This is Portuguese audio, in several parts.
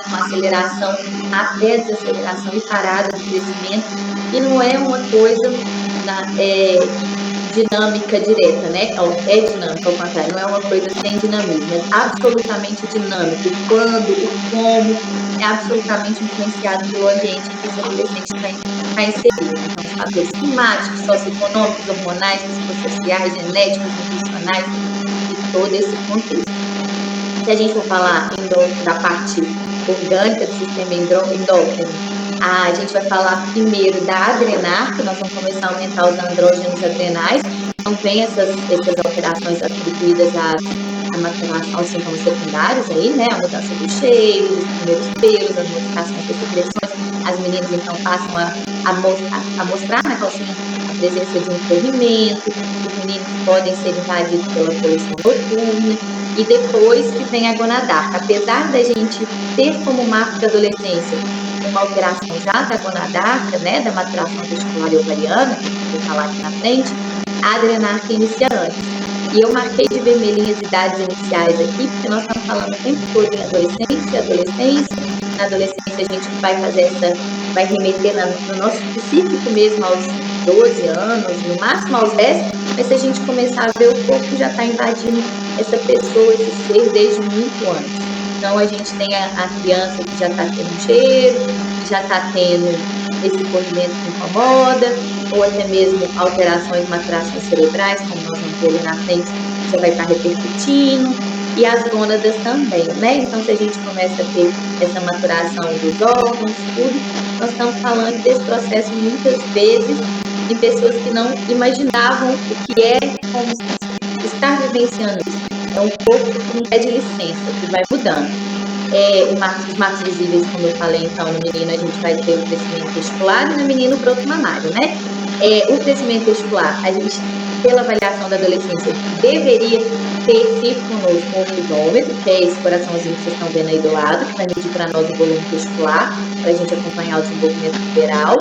com aceleração até desaceleração e parada de crescimento, e não é uma coisa dinâmica direta, né? É dinâmica, ao contrário, não é uma coisa sem dinamismo, é absolutamente dinâmico. O quando, o como, é absolutamente influenciado pelo ambiente em que esse adolescente está inserido. Então, os fatores climáticos, socioeconômicos, hormonais, psicossociais, genéticos, nutricionais e todo esse contexto. Se a gente for falar da parte orgânica do sistema endócrino, a gente vai falar primeiro da adrenarca, nós vamos começar a aumentar os andrógenos adrenais. Então, vem essas alterações atribuídas à maturação, aos sintomas secundários aí, né? A mudança do cheiro, os primeiros pelos, as modificações das secreções. As meninas, então, passam a mostrar na calcinha a presença de um corrimento. Os meninos podem ser invadidos pela poluição noturna. E depois que vem a gonadarca. Apesar da gente ter como marco da adolescência uma alteração já da gonadarca, né, da maturação testicular e ovariana, que eu vou falar aqui na frente, a adrenarca inicia antes. E eu marquei de vermelhinho as idades iniciais aqui, porque nós estamos falando o tempo todo em adolescência. Na adolescência a gente vai remeter no nosso psíquico mesmo aos 12 anos, no máximo aos 10, mas se a gente começar a ver, o corpo já está invadindo essa pessoa, esse ser, desde muito antes. Então, a gente tem a criança que já está tendo cheiro, que já está tendo esse corrimento que incomoda, ou até mesmo alterações, maturações cerebrais, como nós vamos ver ali na frente, já vai estar repercutindo, e as gônadas também, né? Então, se a gente começa a ter essa maturação dos órgãos, tudo, nós estamos falando desse processo muitas vezes em pessoas que não imaginavam o que é como estar vivenciando isso. É um corpo que não pede licença, que vai mudando. Os marcos visíveis, como eu falei, então, no menino a gente vai ter o crescimento testicular e no menino o broto mamário, né? O crescimento testicular, a gente, pela avaliação da adolescência, deveria ter sempre conosco um ortodômetro, que é esse coraçãozinho que vocês estão vendo aí do lado, que vai medir para nós o volume testicular, para a gente acompanhar o desenvolvimento puberal.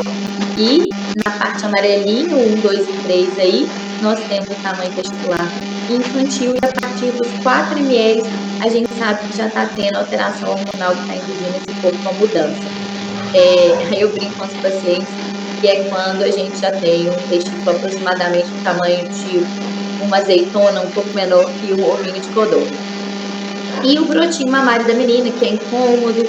E na parte amarelinho, 1, 2 e 3 aí, nós temos o tamanho testicular infantil, e a partir dos 4 ml a gente sabe que já está tendo alteração hormonal que está induzindo esse corpo a mudança. Aí eu brinco com os pacientes que é quando a gente já tem um testículo aproximadamente do tamanho de uma azeitona, um pouco menor que um ovinho de codorna. E o brotinho mamário da menina, que é incômodo,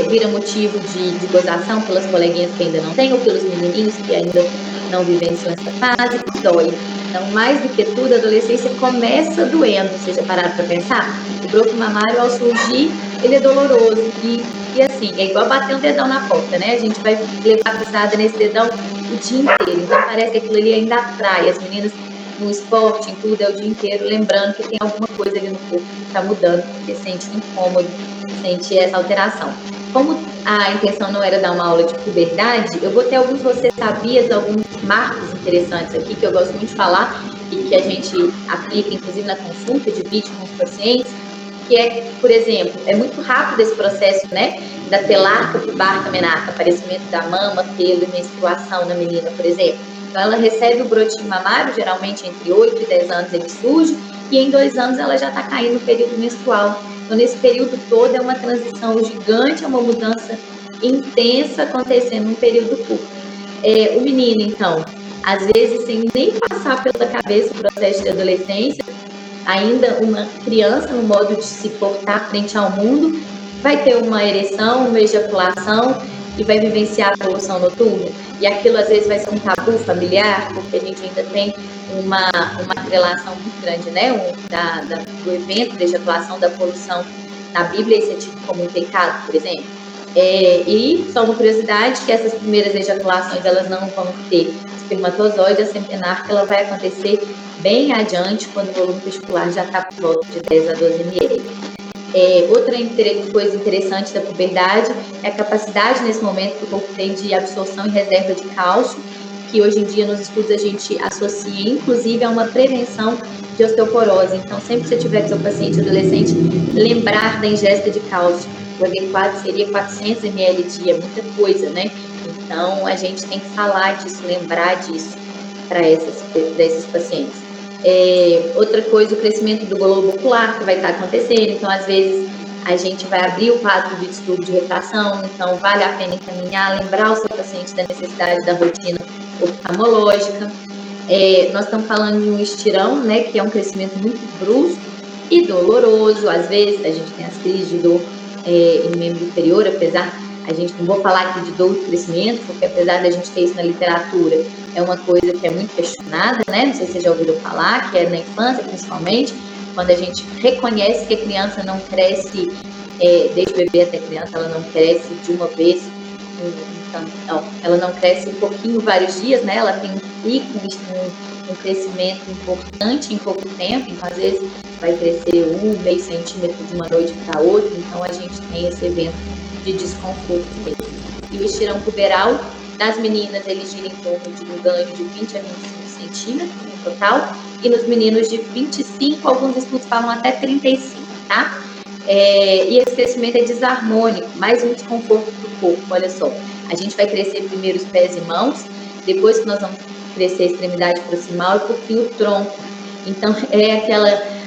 vira motivo de gozação pelas coleguinhas que ainda não têm, ou pelos menininhos que ainda não vivenciam essa fase, que dói. Então, mais do que tudo, a adolescência começa doendo. Vocês já pararam para pensar? O broto mamário, ao surgir, ele é doloroso. E assim, é igual bater um dedão na porta, né? A gente vai levar pisada nesse dedão o dia inteiro. Então, parece que aquilo ali ainda atrai. As meninas, no esporte, em tudo, é o dia inteiro, lembrando que tem alguma coisa ali no corpo que está mudando, porque sente incômodo, sente essa alteração. Como a intenção não era dar uma aula de puberdade, eu botei alguns você sabias, alguns marcos interessantes aqui, que eu gosto muito de falar, e que a gente aplica, inclusive, na consulta de vídeo com os pacientes, que é, por exemplo, é muito rápido esse processo, né, da telarca, pubarca, menarca, aparecimento da mama, pelo e menstruação na menina, por exemplo. Então, ela recebe o brotinho mamário, geralmente entre 8 e 10 anos ele surge, e em 2 anos ela já está caindo no período menstrual. Então, nesse período todo é uma transição gigante, é uma mudança intensa acontecendo num período curto. O menino, então, às vezes, sem nem passar pela cabeça o processo de adolescência, ainda uma criança no modo de se portar frente ao mundo, vai ter uma ereção, uma ejaculação e vai vivenciar a poluição noturna. E aquilo às vezes vai ser um tabu familiar, porque a gente ainda tem uma relação muito grande, né? Do evento da ejaculação, da poluição na Bíblia, isso é tido como um pecado, por exemplo. E só uma curiosidade, que essas primeiras ejaculações elas não vão ter espermatozoide, a centenarca ela vai acontecer bem adiante, quando o volume testicular já está por volta de 10 a 12 ml. Outra coisa interessante da puberdade é a capacidade nesse momento que o corpo tem de absorção e reserva de cálcio, que hoje em dia nos estudos a gente associa inclusive a uma prevenção de osteoporose. Então, sempre que você tiver com seu paciente adolescente, lembrar da ingesta de cálcio. O adequado seria 400 ml dia, muita coisa, né? Então, a gente tem que falar disso, lembrar disso para esses pacientes. Outra coisa, o crescimento do globo ocular que vai estar acontecendo. Então, às vezes, a gente vai abrir o quadro de distúrbio de refração, então vale a pena encaminhar, lembrar o seu paciente da necessidade da rotina oftalmológica. Nós estamos falando de um estirão, né, que é um crescimento muito brusco e doloroso. Às vezes a gente tem as crises de dor em membro inferior, apesar, a gente não vou falar aqui de dor de crescimento, porque apesar da gente ter isso na literatura, é uma coisa que é muito questionada, né? Não sei se vocês já ouviram falar, que é na infância principalmente, quando a gente reconhece que a criança não cresce, desde bebê até criança, ela não cresce de uma vez, então, ela não cresce um pouquinho vários dias, né? Ela tem um pico, um crescimento importante em pouco tempo, então às vezes vai crescer 1,5 centímetro de uma noite para outra, então a gente tem esse evento de desconforto mesmo. E o estirão puberal das meninas, ele gira em torno de um ganho de 20 a 25 centímetros no total, e nos meninos de 25, alguns estudos falam até 35, tá? E esse crescimento é desarmônico, mais um desconforto para o corpo, olha só. A gente vai crescer primeiro os pés e mãos, depois que nós vamos crescer a extremidade proximal e por fim o tronco. Então, é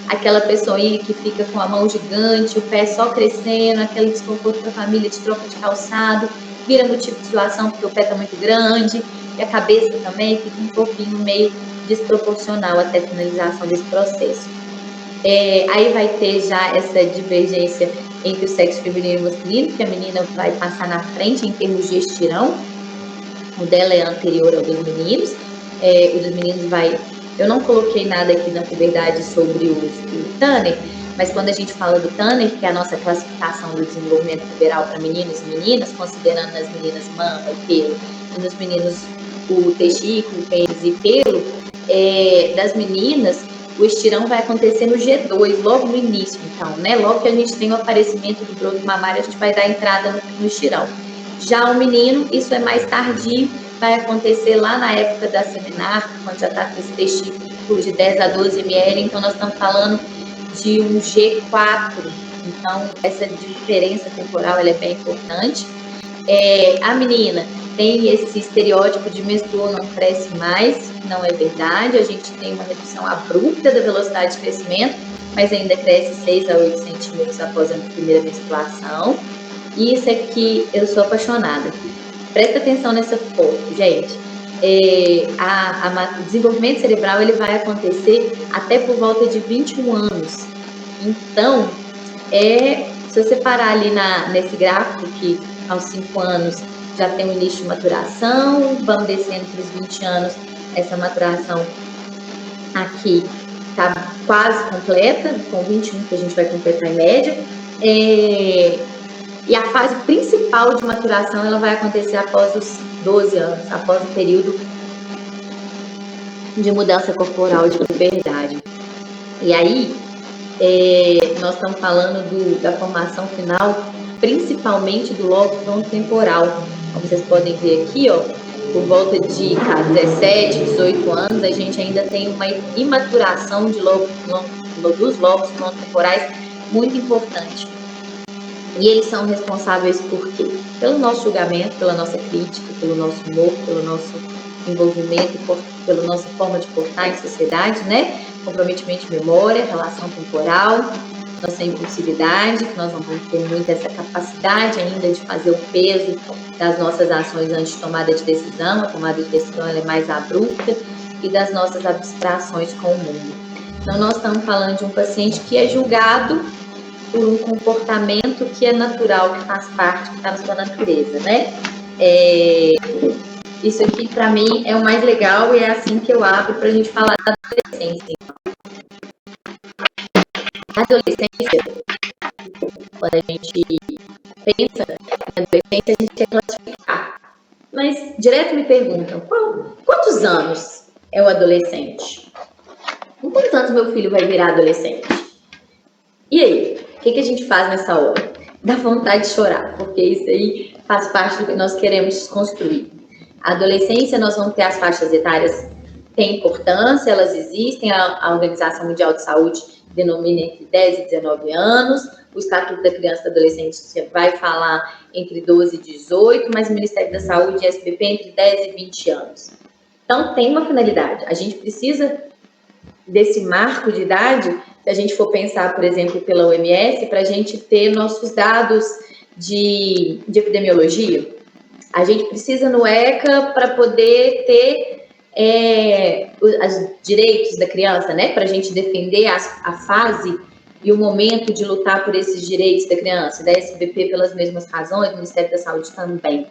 aquela pessoinha que fica com a mão gigante, o pé só crescendo, aquele desconforto para a família de troca de calçado, vira motivo de zoação porque o pé está muito grande, e a cabeça também fica um pouquinho meio desproporcional até a finalização desse processo. Aí vai ter já essa divergência entre o sexo feminino e masculino, que a menina vai passar na frente em termos de estirão, o dela é anterior ao dos meninos, o dos meninos vai... Eu não coloquei nada aqui na puberdade sobre o Tanner, mas quando a gente fala do Tanner, que é a nossa classificação do desenvolvimento puberal para meninos e meninas, considerando nas meninas mama e pelo, e nos meninos o testículo, pênis e pelo, das meninas, o estirão vai acontecer no G2, logo no início, então, né? Logo que a gente tem o aparecimento do broto mamário, a gente vai dar entrada no estirão. Já o menino, isso é mais tardio, vai acontecer lá na época da seminar, quando já está com esse testículo de 10 a 12 ml, então nós estamos falando de um G4, então essa diferença temporal ela é bem importante. A menina tem esse estereótipo de menstruou, não cresce mais, não é verdade, a gente tem uma redução abrupta da velocidade de crescimento, mas ainda cresce 6 a 8 centímetros após a primeira menstruação. E isso aqui eu sou apaixonada. Presta atenção nessa foto, gente. O desenvolvimento cerebral ele vai acontecer até por volta de 21 anos. Então, se você parar ali nesse gráfico que aos 5 anos já tem o início de maturação, vamos descendo para os 20 anos, essa maturação aqui está quase completa, com 21 que a gente vai completar em média. E a fase principal de maturação ela vai acontecer após os 12 anos, após o período de mudança corporal de puberdade. E aí, nós estamos falando da formação final, principalmente do lobo frontotemporal. Como vocês podem ver aqui, ó, por volta de 17, 18 anos, a gente ainda tem uma imaturação dos lobos frontotemporais muito importante. E eles são responsáveis por quê? Pelo nosso julgamento, pela nossa crítica, pelo nosso humor, pelo nosso envolvimento, pela nossa forma de portar em sociedade, né? Comprometimento de memória, relação temporal, nossa impulsividade, que nós não vamos ter muito essa capacidade ainda de fazer o peso das nossas ações antes de tomada de decisão. A tomada de decisão ela é mais abrupta, e das nossas abstrações com o mundo. Então, nós estamos falando de um paciente que é julgado por um comportamento que é natural, que faz parte, que está na sua natureza, né? Isso aqui, para mim, é o mais legal e é assim que eu abro para a gente falar da adolescência. A adolescência, quando a gente pensa na adolescência, a gente quer classificar. Mas direto me perguntam, quantos anos é o adolescente? Com quantos anos meu filho vai virar adolescente? E aí? O que a gente faz nessa hora? Dá vontade de chorar, porque isso aí faz parte do que nós queremos construir. A adolescência, nós vamos ter as faixas etárias, têm importância, elas existem, a Organização Mundial de Saúde denomina entre 10 e 19 anos, o Estatuto da Criança e do Adolescente vai falar entre 12 e 18, mas o Ministério da Saúde e a SBP entre 10 e 20 anos. Então, tem uma finalidade, a gente precisa desse marco de idade, se a gente for pensar, por exemplo, pela OMS, para a gente ter nossos dados de epidemiologia, a gente precisa no ECA para poder ter os direitos da criança, né? Para a gente defender a fase e o momento de lutar por esses direitos da criança, da SBP pelas mesmas razões, o Ministério da Saúde também.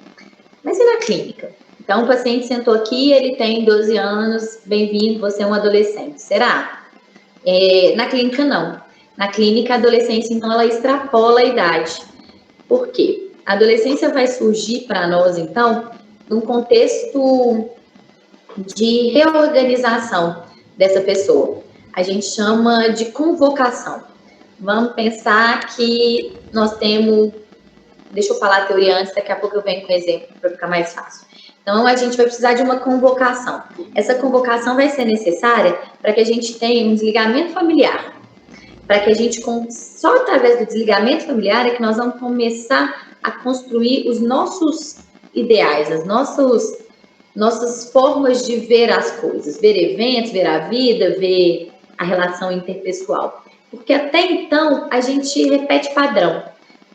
Mas e na clínica? Então, o paciente sentou aqui, ele tem 12 anos, bem-vindo, você é um adolescente. Será? Na clínica, não. Na clínica, a adolescência, então, ela extrapola a idade. Por quê? A adolescência vai surgir para nós, então, num contexto de reorganização dessa pessoa. A gente chama de convocação. Vamos pensar que nós temos... Deixa eu falar a teoria antes, daqui a pouco eu venho com exemplo para ficar mais fácil. Então, a gente vai precisar de uma convocação. Essa convocação vai ser necessária para que a gente tenha um desligamento familiar. Para que a gente, só através do desligamento familiar, é que nós vamos começar a construir os nossos ideais, as nossas formas de ver as coisas, ver eventos, ver a vida, ver a relação interpessoal. Porque até então, a gente repete padrão.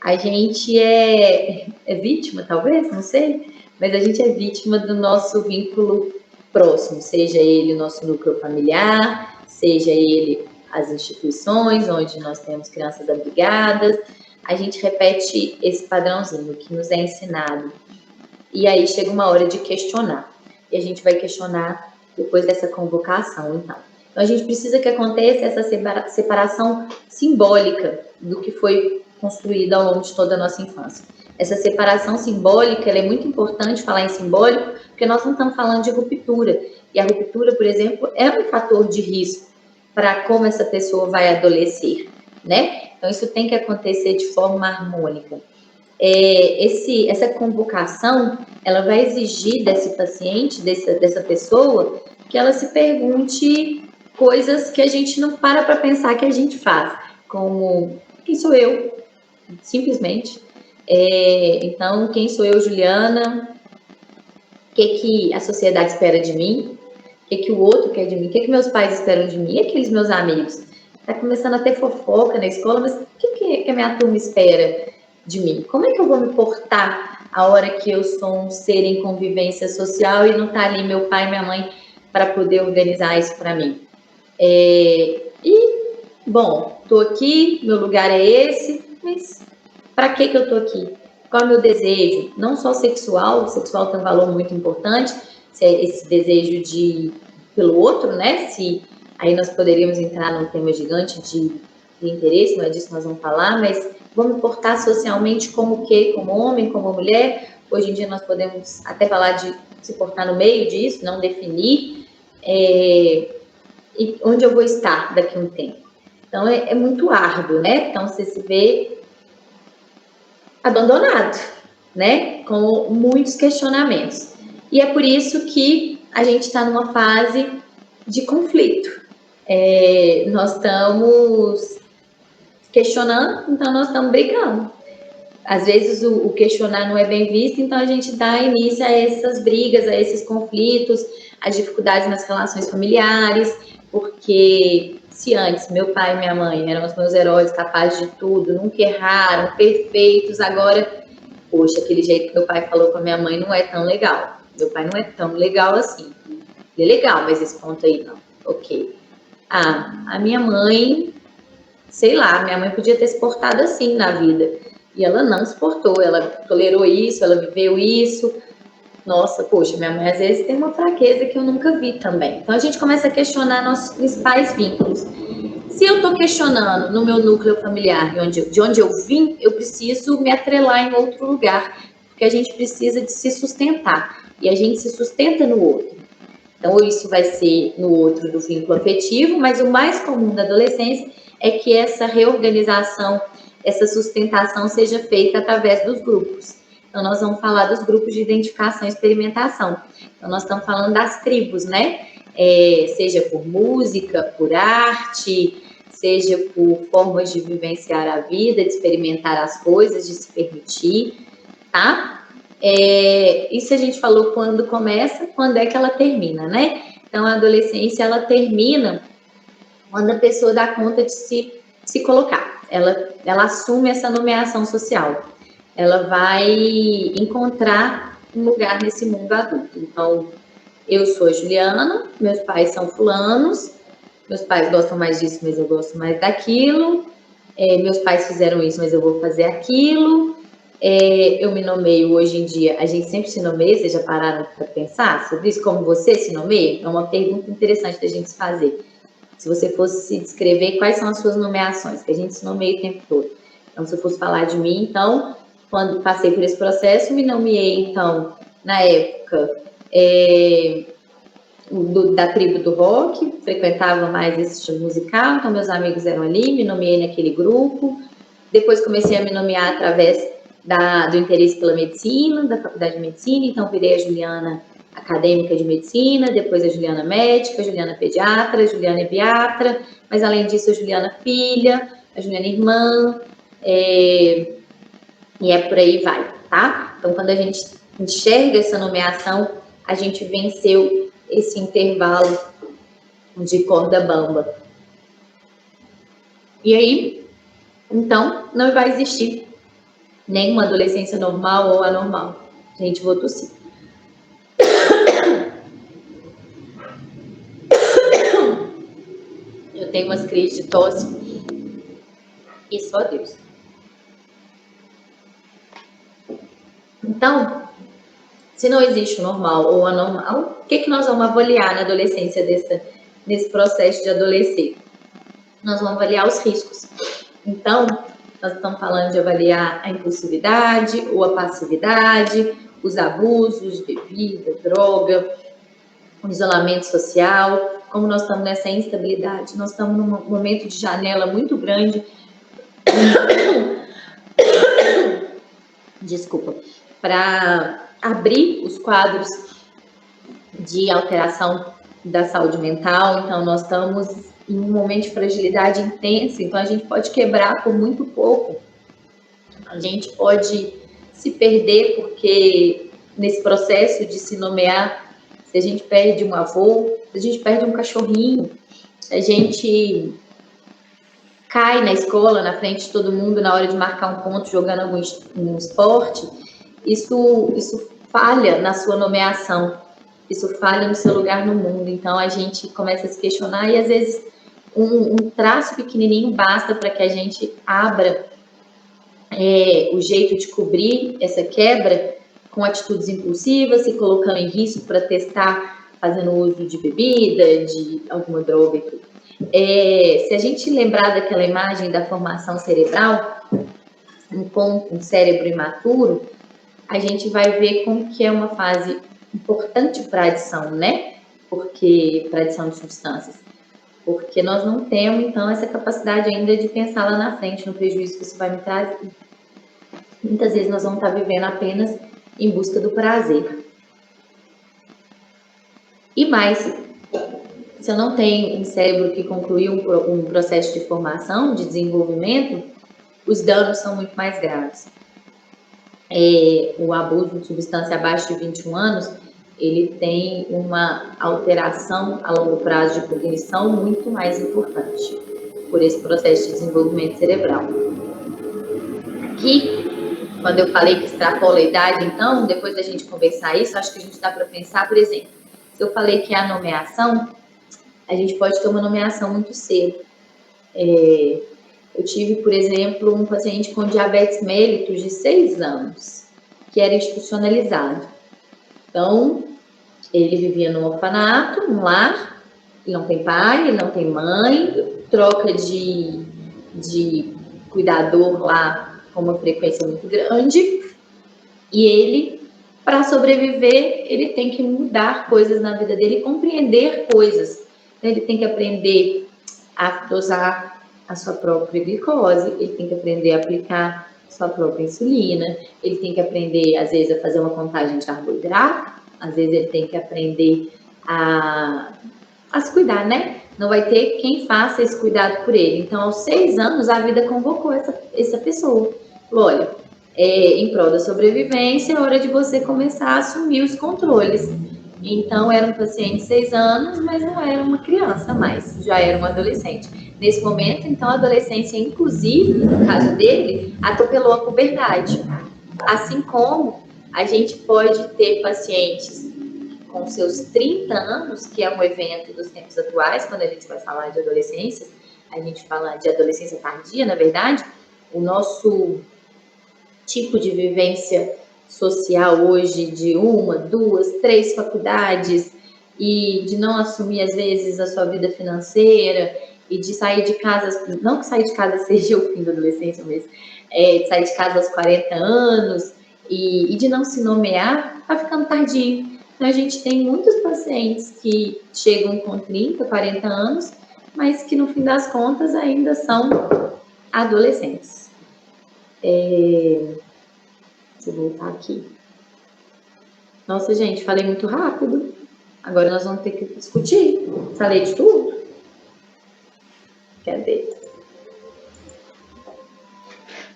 A gente é vítima, talvez, não sei, mas a gente é vítima do nosso vínculo próximo, seja ele o nosso núcleo familiar, seja ele as instituições onde nós temos crianças abrigadas. A gente repete esse padrãozinho que nos é ensinado. E aí chega uma hora de questionar. E a gente vai questionar depois dessa convocação, então. Então, a gente precisa que aconteça essa separação simbólica do que foi construído ao longo de toda a nossa infância. Essa separação simbólica, ela é muito importante falar em simbólico, porque nós não estamos falando de ruptura. E a ruptura, por exemplo, é um fator de risco para como essa pessoa vai adolescer, né? Então, isso tem que acontecer de forma harmônica. Essa convocação, ela vai exigir desse paciente, dessa pessoa, que ela se pergunte coisas que a gente não para pensar que a gente faz, como, quem sou eu? Simplesmente. Então, quem sou eu, Juliana? O que a sociedade espera de mim? O que o outro quer de mim? O que meus pais esperam de mim? E aqueles meus amigos? Tá começando a ter fofoca na escola, mas o que a minha turma espera de mim? Como é que eu vou me portar a hora que eu sou um ser em convivência social e não tá ali meu pai e minha mãe para poder organizar isso para mim? Bom, tô aqui, meu lugar é esse, mas para que eu tô aqui? Qual é o meu desejo? Não só sexual, o sexual tem um valor muito importante, se é esse desejo pelo outro, né? Se aí nós poderíamos entrar num tema gigante de interesse, não é disso que nós vamos falar, mas vamos portar socialmente como o quê? Como homem, como mulher? Hoje em dia nós podemos até falar de se portar no meio disso, não definir e onde eu vou estar daqui a um tempo. Então, é muito árduo, né? Então, você se vê abandonado, né? Com muitos questionamentos. E é por isso que a gente está numa fase de conflito. Nós estamos questionando, então nós estamos brigando. Às vezes o questionar não é bem visto, então a gente dá início a essas brigas, a esses conflitos, as dificuldades nas relações familiares, porque se antes meu pai e minha mãe eram os meus heróis, capazes de tudo, nunca erraram, perfeitos, agora, poxa, aquele jeito que meu pai falou com a minha mãe não é tão legal. Meu pai não é tão legal assim. Ele é legal, mas esse ponto aí não. Ok. A minha mãe, sei lá, minha mãe podia ter se portado assim na vida. E ela não se portou, ela tolerou isso, ela viveu isso. Nossa, poxa, minha mãe às vezes tem uma fraqueza que eu nunca vi também. Então a gente começa a questionar nossos principais vínculos. Se eu estou questionando no meu núcleo familiar, de onde eu vim, eu preciso me atrelar em outro lugar, porque a gente precisa de se sustentar. E a gente se sustenta no outro. Então, isso vai ser no outro do vínculo afetivo, mas o mais comum da adolescência é que essa reorganização, essa sustentação seja feita através dos grupos. Então, nós vamos falar dos grupos de identificação e experimentação. Então, nós estamos falando das tribos, né? Seja por música, por arte, seja por formas de vivenciar a vida, de experimentar as coisas, de se permitir, tá? Isso a gente falou quando começa, quando é que ela termina, né? Então, a adolescência, ela termina quando a pessoa dá conta de se colocar, ela assume essa nomeação social, ela vai encontrar um lugar nesse mundo adulto. Então, eu sou a Juliana, meus pais são fulanos, meus pais gostam mais disso, mas eu gosto mais daquilo, meus pais fizeram isso, mas eu vou fazer aquilo, eu me nomeio hoje em dia, a gente sempre se nomeia, vocês já pararam para pensar sobre isso? Como você se nomeia? É uma pergunta interessante da gente se fazer. Se você fosse se descrever, quais são as suas nomeações? Que a gente se nomeia o tempo todo. Então, se eu fosse falar de mim, então, quando passei por esse processo, me nomeei, então, na época, da tribo do rock, frequentava mais esse estilo musical, então meus amigos eram ali, me nomeei naquele grupo. Depois comecei a me nomear através do interesse pela medicina, da faculdade de medicina, então virei a Juliana acadêmica de medicina, depois a Juliana médica, a Juliana pediatra, a Juliana ebiatra, mas além disso a Juliana filha, a Juliana irmã, e por aí vai, tá? Então, quando a gente enxerga essa nomeação, a gente venceu esse intervalo de corda bamba. E aí, então, não vai existir nenhuma adolescência normal ou anormal. Gente, vou tossir. Eu tenho umas crises de tosse e só Deus. Então, se não existe o normal ou anormal, o que nós vamos avaliar na adolescência nesse processo de adolescer? Nós vamos avaliar os riscos. Então, nós estamos falando de avaliar a impulsividade ou a passividade, os abusos de bebida, droga, o isolamento social, como nós estamos nessa instabilidade. Nós estamos num momento de janela muito grande. Desculpa. Para abrir os quadros de alteração da saúde mental. Então, nós estamos em um momento de fragilidade intensa, então a gente pode quebrar por muito pouco. A gente pode se perder porque nesse processo de se nomear, se a gente perde um avô, se a gente perde um cachorrinho, se a gente cai na escola, na frente de todo mundo, na hora de marcar um ponto, jogando algum esporte, isso falha na sua nomeação, isso falha no seu lugar no mundo. Então, a gente começa a se questionar e, às vezes, um traço pequenininho basta para que a gente abra o jeito de cobrir essa quebra com atitudes impulsivas, se colocando em risco para testar, fazendo uso de bebida, de alguma droga e tudo. Se a gente lembrar daquela imagem da formação cerebral, com um cérebro imaturo, a gente vai ver como que é uma fase importante para a adição, né? Para a adição de substâncias. Porque nós não temos, então, essa capacidade ainda de pensar lá na frente, no prejuízo que isso vai me trazer. Muitas vezes nós vamos estar vivendo apenas em busca do prazer. E mais, se eu não tenho um cérebro que concluiu um processo de formação, de desenvolvimento, os danos são muito mais graves. O abuso de substância abaixo de 21 anos, ele tem uma alteração a longo prazo de cognição muito mais importante, por esse processo de desenvolvimento cerebral. Aqui, quando eu falei que extrapola a idade, então, depois da gente conversar isso, acho que a gente dá para pensar, por exemplo, se eu falei que a nomeação, a gente pode ter uma nomeação muito cedo. Eu tive, por exemplo, um paciente com diabetes mellitus de 6 anos, que era institucionalizado. Então, ele vivia num orfanato, num lar, ele não tem pai, ele não tem mãe, troca de cuidador lá com uma frequência muito grande, e ele, para sobreviver, ele tem que mudar coisas na vida dele, compreender coisas. Então, ele tem que aprender a dosar a sua própria glicose, ele tem que aprender a aplicar sua própria insulina, ele tem que aprender, às vezes, a fazer uma contagem de carboidrato, às vezes ele tem que aprender a se cuidar, né? Não vai ter quem faça esse cuidado por ele. Então, aos 6 anos, a vida convocou essa pessoa. Falou, olha, em prol da sobrevivência, é hora de você começar a assumir os controles. Então, era um paciente de 6 anos, mas não era uma criança mais, já era um adolescente. Nesse momento, então, a adolescência, inclusive, no caso dele, atropelou a puberdade. Assim como a gente pode ter pacientes com seus 30 anos, que é um evento dos tempos atuais, quando a gente vai falar de adolescência, a gente fala de adolescência tardia, na verdade, o nosso tipo de vivência social hoje de 1, 2, 3 faculdades e de não assumir às vezes a sua vida financeira e de sair de casa, não que sair de casa seja o fim da adolescência, mas de sair de casa aos 40 anos e de não se nomear, tá ficando tardio. Então a gente tem muitos pacientes que chegam com 30, 40 anos, mas que no fim das contas ainda são adolescentes. Deixa eu voltar aqui. Nossa, gente, falei muito rápido. Agora nós vamos ter que discutir. Falei de tudo? Cadê?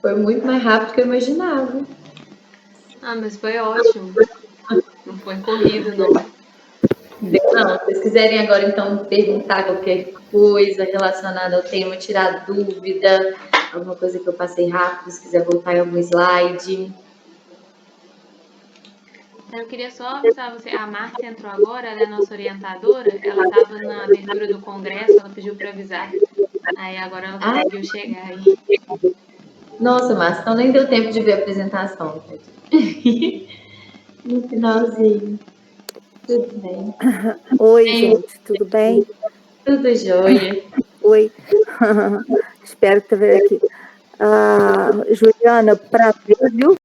Foi muito mais rápido que eu imaginava. Ah, mas foi ótimo. Não foi corrido, não. Não, se vocês quiserem agora, então, perguntar qualquer coisa relacionada ao tema, tirar dúvida, alguma coisa que eu passei rápido, se quiser voltar em algum slide. Eu queria só avisar você, a Márcia entrou agora, ela é nossa orientadora, ela estava na abertura do congresso, ela pediu para avisar. Aí agora ela conseguiu chegar aí. Nossa, Márcia, então nem deu tempo de ver a apresentação. No finalzinho. Tudo bem. Oi, gente, tudo bem? Tudo jóia. Oi. Espero que esteja aqui. Juliana, para ver, viu?